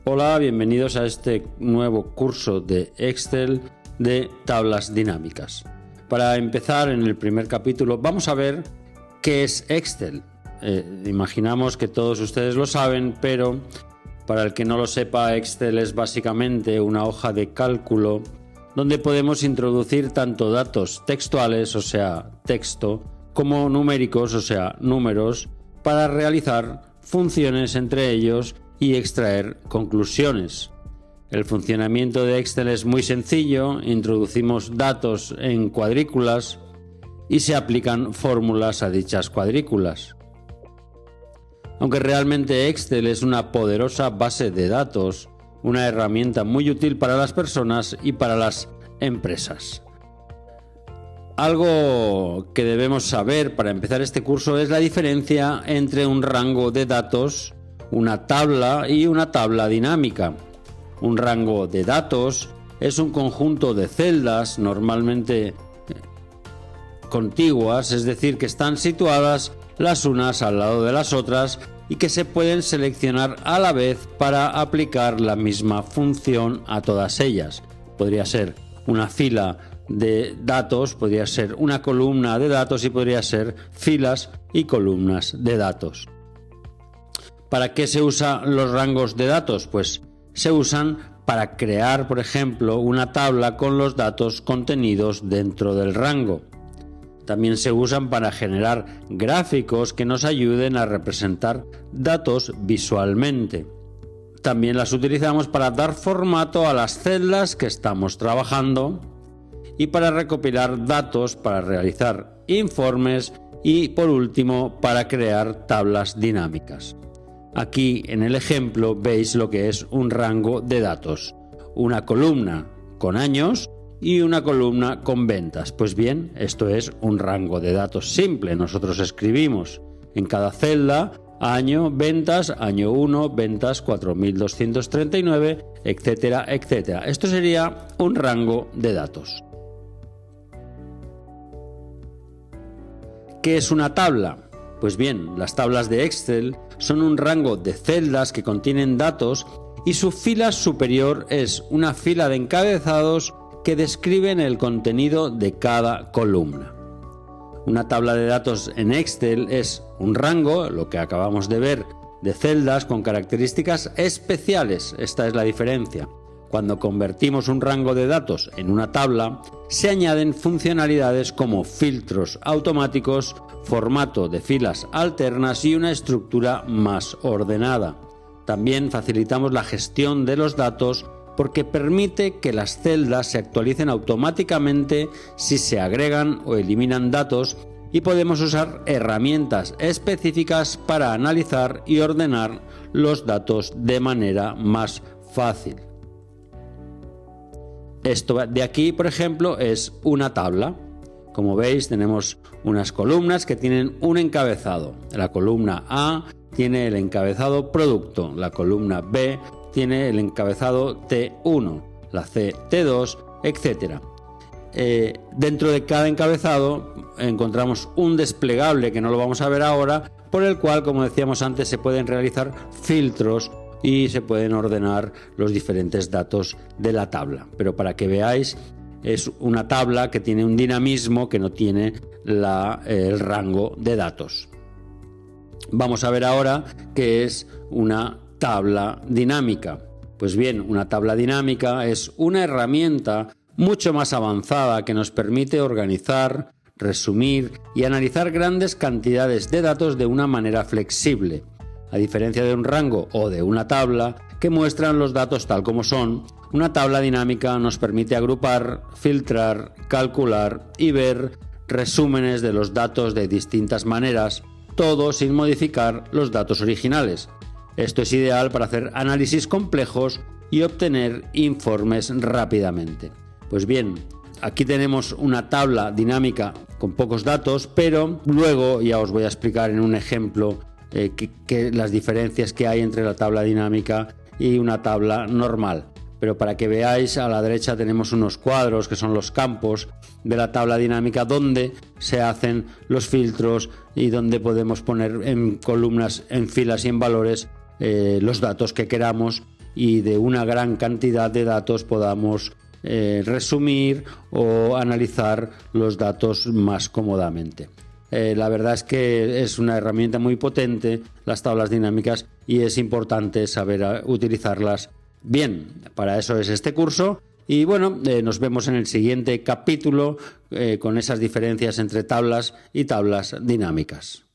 Hola, bienvenidos a este nuevo curso de Excel de tablas dinámicas. Para empezar, en el primer capítulo vamos a ver qué es Excel. Imaginamos que todos ustedes lo saben, pero para el que no lo sepa, Excel es básicamente una hoja de cálculo donde podemos introducir tanto datos textuales, o sea, texto, como numéricos, o sea, números, para realizar funciones entre ellos y extraer conclusiones. El funcionamiento de Excel es muy sencillo, introducimos datos en cuadrículas y se aplican fórmulas a dichas cuadrículas. Aunque realmente Excel es una poderosa base de datos, una herramienta muy útil para las personas y para las empresas. Algo que debemos saber para empezar este curso es la diferencia entre un rango de datos, una tabla y una tabla dinámica. Un rango de datos es un conjunto de celdas normalmente contiguas, es decir, que están situadas las unas al lado de las otras y que se pueden seleccionar a la vez para aplicar la misma función a todas ellas. Podría ser una fila de datos, podría ser una columna de datos y podría ser filas y columnas de datos. ¿Para qué se usan los rangos de datos? Pues se usan para crear, por ejemplo, una tabla con los datos contenidos dentro del rango. También se usan para generar gráficos que nos ayuden a representar datos visualmente. También las utilizamos para dar formato a las celdas que estamos trabajando y para recopilar datos, para realizar informes y, por último, para crear tablas dinámicas. Aquí en el ejemplo veis lo que es un rango de datos, una columna con años y una columna con ventas. Pues bien, esto es un rango de datos simple. Nosotros escribimos en cada celda año, ventas, año 1, ventas 4.239, etcétera, etcétera. Esto sería un rango de datos. ¿Qué es una tabla? Pues bien, las tablas de Excel son un rango de celdas que contienen datos y su fila superior es una fila de encabezados que describen el contenido de cada columna. Una tabla de datos en Excel es un rango, lo que acabamos de ver, de celdas con características especiales. Esta es la diferencia. Cuando convertimos un rango de datos en una tabla, se añaden funcionalidades como filtros automáticos, formato de filas alternas y una estructura más ordenada. También facilitamos la gestión de los datos porque permite que las celdas se actualicen automáticamente si se agregan o eliminan datos y podemos usar herramientas específicas para analizar y ordenar los datos de manera más fácil. Esto de aquí, por ejemplo, es una tabla. Como veis, tenemos unas columnas que tienen un encabezado. La columna A tiene el encabezado producto, la columna B tiene el encabezado T1, la C T2, etc. Dentro de cada encabezado encontramos un desplegable, que no lo vamos a ver ahora, por el cual, como decíamos antes, se pueden realizar filtros y se pueden ordenar los diferentes datos de la tabla. Pero para que veáis, es una tabla que tiene un dinamismo que no tiene el rango de datos. Vamos a ver ahora qué es una tabla dinámica. Pues bien, una tabla dinámica es una herramienta mucho más avanzada que nos permite organizar, resumir y analizar grandes cantidades de datos de una manera flexible. A diferencia de un rango o de una tabla que muestran los datos tal como son, una tabla dinámica nos permite agrupar, filtrar, calcular y ver resúmenes de los datos de distintas maneras, todo sin modificar los datos originales. Esto es ideal para hacer análisis complejos y obtener informes rápidamente. Pues bien, aquí tenemos una tabla dinámica con pocos datos, pero luego ya os voy a explicar en un ejemplo las diferencias que hay entre la tabla dinámica y una tabla normal. Pero para que veáis, a la derecha tenemos unos cuadros que son los campos de la tabla dinámica donde se hacen los filtros y donde podemos poner en columnas, en filas y en valores los datos que queramos y de una gran cantidad de datos podamos resumir o analizar los datos más cómodamente. La verdad es que es una herramienta muy potente, las tablas dinámicas, y es importante saber utilizarlas bien. Para eso es este curso. Y bueno, nos vemos en el siguiente capítulo con esas diferencias entre tablas y tablas dinámicas.